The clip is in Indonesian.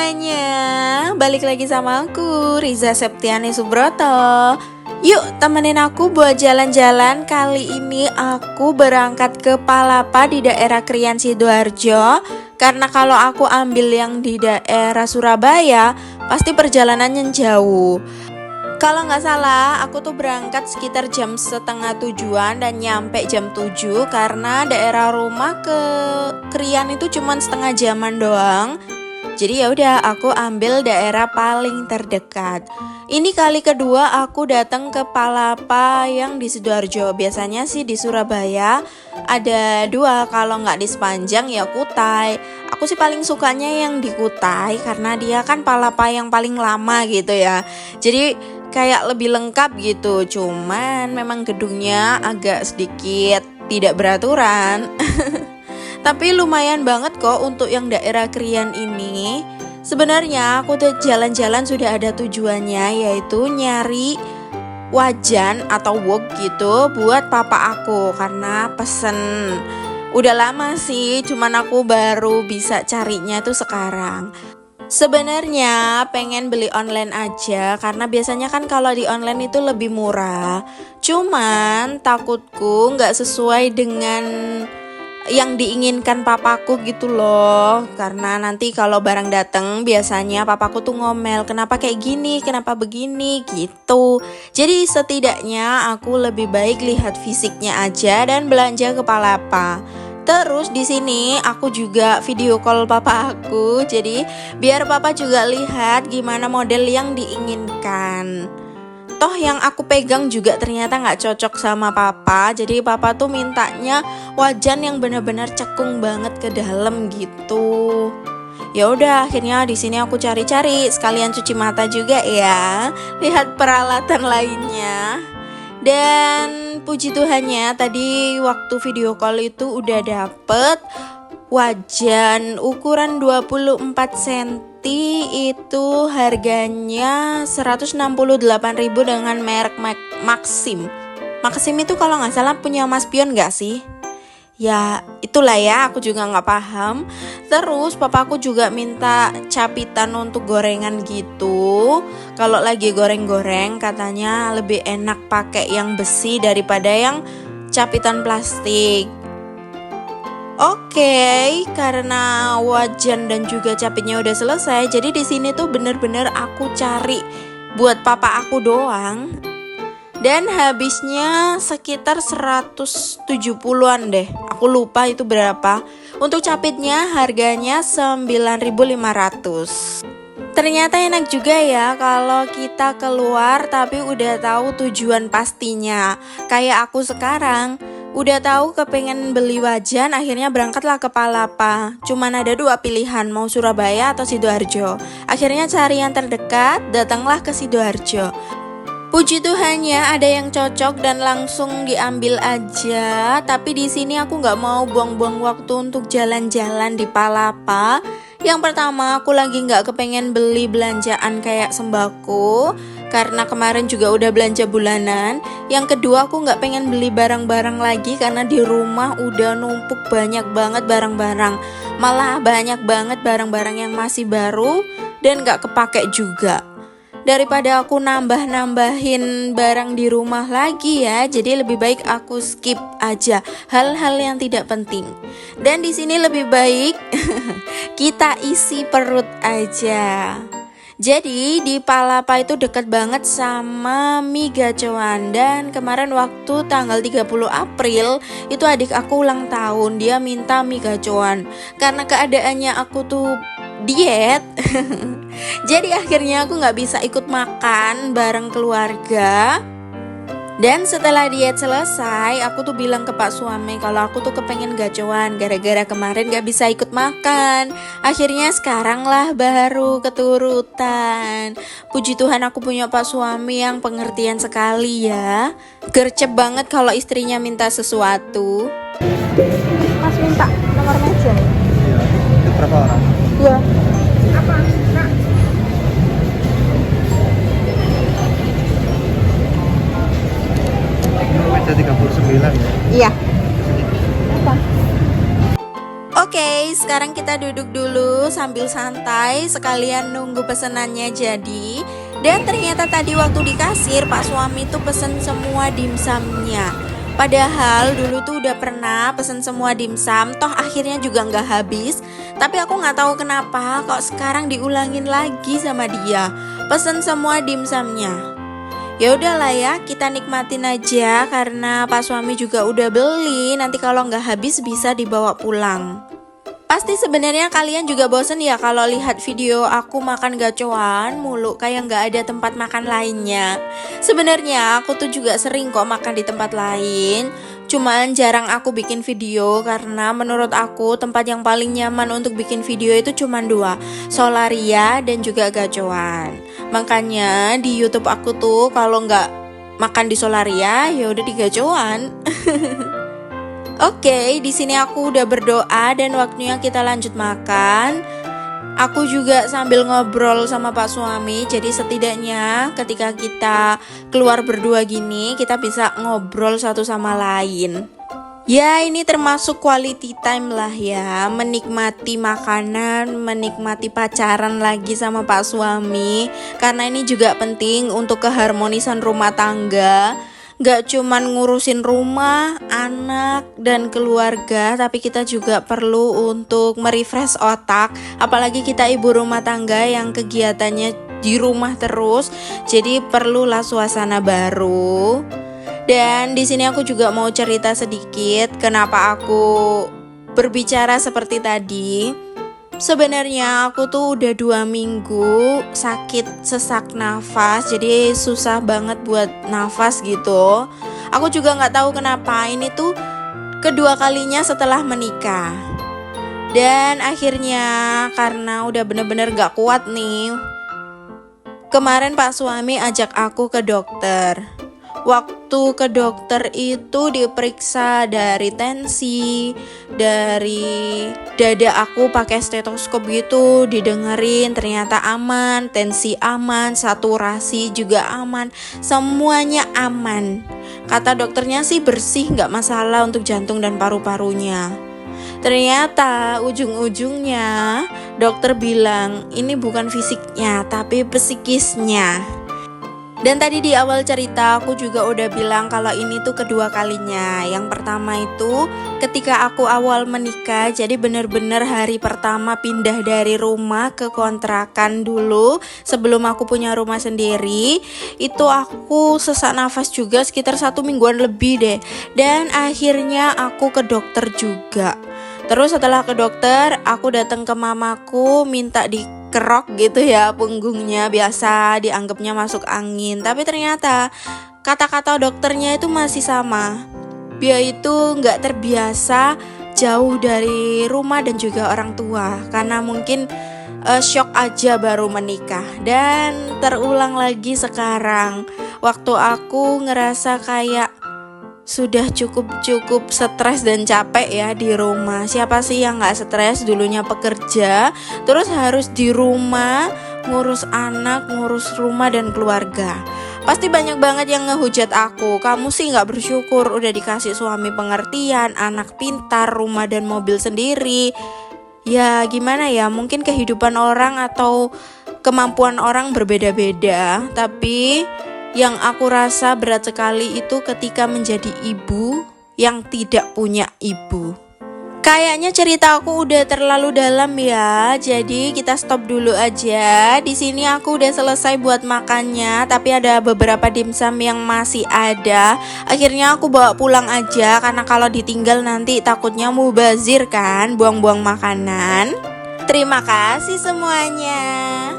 semuanya, balik lagi sama aku Riza Septiani Subroto. Yuk temenin aku buat jalan-jalan. Kali ini aku berangkat ke Palapa di daerah Krian Sidoarjo. Karena kalau aku ambil yang di daerah Surabaya pasti perjalanannya jauh. Kalau nggak salah aku tuh berangkat sekitar jam setengah 7-an dan nyampe jam 7 karena daerah rumah ke Krian itu cuma setengah jaman doang. Jadi ya udah aku ambil daerah paling terdekat. Ini kali kedua aku datang ke Palapa yang di Sidoarjo. Biasanya sih di Surabaya ada dua, kalau nggak di Sepanjang ya Kutai. Aku sih paling sukanya yang di Kutai karena dia kan Palapa yang paling lama gitu ya. Jadi kayak lebih lengkap gitu. Cuman memang gedungnya agak sedikit tidak beraturan. Tapi lumayan banget kok untuk yang daerah Krian ini. Sebenarnya aku tuh jalan-jalan sudah ada tujuannya, yaitu nyari wajan atau wok gitu buat papa aku karena pesen. Udah lama sih, cuman aku baru bisa carinya tuh sekarang. Sebenarnya pengen beli online aja karena biasanya kan kalau di online itu lebih murah. Cuman takutku nggak sesuai dengan yang diinginkan papaku gitu loh. Karena nanti kalau barang dateng biasanya papaku tuh ngomel, kenapa kayak gini, kenapa begini gitu. Jadi setidaknya aku lebih baik lihat fisiknya aja dan belanja ke Palapa. Terus di sini aku juga video call papa aku, jadi biar papa juga lihat gimana model yang diinginkan. Toh yang aku pegang juga ternyata nggak cocok sama papa, jadi papa tuh mintanya wajan yang benar-benar cekung banget ke dalam gitu. Ya udah, akhirnya di sini aku cari-cari, sekalian cuci mata juga ya, lihat peralatan lainnya. Dan puji Tuhannya tadi waktu video call itu udah dapet wajan ukuran 24 cm itu harganya 168.000 dengan merek Maxim. Maxim itu kalau nggak salah punya Mas Pion nggak sih? Ya itulah ya, aku juga nggak paham. Terus papaku juga minta capitan untuk gorengan gitu. Kalau lagi goreng-goreng katanya lebih enak pakai yang besi daripada yang capitan plastik. Oke, karena wajan dan juga capitnya udah selesai, jadi di sini tuh bener-bener aku cari buat papa aku doang. Dan habisnya sekitar 170-an deh. Aku lupa itu berapa. Untuk capitnya harganya 9.500. Ternyata enak juga ya kalau kita keluar tapi udah tahu tujuan pastinya. Kayak aku sekarang udah tahu kepengen beli wajan, akhirnya berangkatlah ke Palapa. Cuman ada dua pilihan, mau Surabaya atau Sidoarjo. Akhirnya cari yang terdekat, datanglah ke Sidoarjo. Puji Tuhannya ada yang cocok dan langsung diambil aja. Tapi di sini aku nggak mau buang-buang waktu untuk jalan-jalan di Palapa. Yang pertama aku lagi nggak kepengen beli belanjaan kayak sembako karena kemarin juga udah belanja bulanan. Yang kedua aku nggak pengen beli barang-barang lagi karena di rumah udah numpuk banyak banget barang-barang. Malah banyak banget barang-barang yang masih baru dan nggak kepake juga. Daripada aku nambah-nambahin barang di rumah lagi ya, jadi lebih baik aku skip aja hal-hal yang tidak penting. Dan di sini lebih baik kita isi perut aja. Jadi di Palapa itu dekat banget sama mie gacoan. Dan kemarin waktu tanggal 30 April itu adik aku ulang tahun, dia minta mie gacoan. Karena keadaannya aku tuh diet jadi akhirnya aku gak bisa ikut makan bareng keluarga. Dan setelah diet selesai, aku tuh bilang ke pak suami kalau aku tuh kepengen gacoan gara-gara kemarin gak bisa ikut makan. Akhirnya sekarang lah baru keturutan. Puji Tuhan aku punya pak suami yang pengertian sekali ya. Gercep banget kalau istrinya minta sesuatu. Mas minta nomor meja ya? Iya, itu berapa orang? Iya. Apa? Kak? Ini meja 39 ya? Iya. Apa? Oke, sekarang kita duduk dulu sambil santai sekalian nunggu pesenannya jadi. Dan ternyata tadi waktu di kasir Pak suami tuh pesen semua dimsumnya. Padahal dulu tuh udah pernah pesen semua dimsum, toh akhirnya juga nggak habis. Tapi aku nggak tahu kenapa kok sekarang diulangin lagi sama dia, pesen semua dimsumnya. Ya udahlah ya, kita nikmatin aja karena Pak suami juga udah beli. Nanti kalau nggak habis bisa dibawa pulang. Pasti sebenarnya kalian juga bosen ya kalau lihat video aku makan gacoan mulu kayak nggak ada tempat makan lainnya. Sebenarnya aku tuh juga sering kok makan di tempat lain. Cuman jarang aku bikin video karena menurut aku tempat yang paling nyaman untuk bikin video itu cuma dua, Solaria dan juga gacoan. Makanya di YouTube aku tuh kalau nggak makan di Solaria ya udah di gacoan. Oke, di sini aku udah berdoa dan waktunya kita lanjut makan. Aku juga sambil ngobrol sama Pak suami, jadi setidaknya ketika kita keluar berdua gini, kita bisa ngobrol satu sama lain. Ya, ini termasuk quality time lah ya, menikmati makanan, menikmati pacaran lagi sama Pak suami. Karena ini juga penting untuk keharmonisan rumah tangga. Gak cuman ngurusin rumah, anak, dan keluarga, tapi kita juga perlu untuk merefresh otak. Apalagi kita ibu rumah tangga yang kegiatannya di rumah terus, jadi perlulah suasana baru. Dan di sini aku juga mau cerita sedikit kenapa aku berbicara seperti tadi. Sebenarnya aku tuh udah 2 minggu sakit sesak nafas, jadi susah banget buat nafas gitu. Aku juga nggak tahu kenapa, ini tuh kedua kalinya setelah menikah. Dan akhirnya karena udah bener-bener gak kuat nih, kemarin Pak suami ajak aku ke dokter. Waktu ke dokter itu diperiksa dari tensi, dari dada aku pakai stetoskop gitu, didengerin ternyata aman, tensi aman, saturasi juga aman, semuanya aman. Kata dokternya sih bersih, gak masalah untuk jantung dan paru-parunya. Ternyata ujung-ujungnya dokter bilang ini bukan fisiknya tapi psikisnya. Dan tadi di awal cerita aku juga udah bilang kalau ini tuh kedua kalinya. Yang pertama itu ketika aku awal menikah, jadi bener-bener hari pertama pindah dari rumah ke kontrakan dulu sebelum aku punya rumah sendiri. Itu aku sesak nafas juga sekitar 1 mingguan lebih deh. Dan akhirnya aku ke dokter juga. Terus setelah ke dokter, aku datang ke mamaku minta dikerok gitu ya punggungnya, biasa dianggapnya masuk angin. Tapi ternyata kata-kata dokternya itu masih sama. Dia itu nggak terbiasa jauh dari rumah dan juga orang tua karena mungkin shock aja baru menikah. Dan terulang lagi sekarang waktu aku ngerasa kayak sudah cukup stres dan capek ya di rumah. Siapa sih yang gak stres dulunya pekerja, terus harus di rumah ngurus anak, ngurus rumah dan keluarga. Pasti banyak banget yang ngehujat aku, kamu sih gak bersyukur udah dikasih suami pengertian, anak pintar, rumah dan mobil sendiri. Ya gimana ya, mungkin kehidupan orang atau kemampuan orang berbeda-beda. Tapi yang aku rasa berat sekali itu ketika menjadi ibu yang tidak punya ibu. Kayaknya cerita aku udah terlalu dalam ya. Jadi kita stop dulu aja. Di sini aku udah selesai buat makannya, tapi ada beberapa dimsum yang masih ada. Akhirnya aku bawa pulang aja karena kalau ditinggal nanti takutnya mubazir kan, buang-buang makanan. Terima kasih semuanya.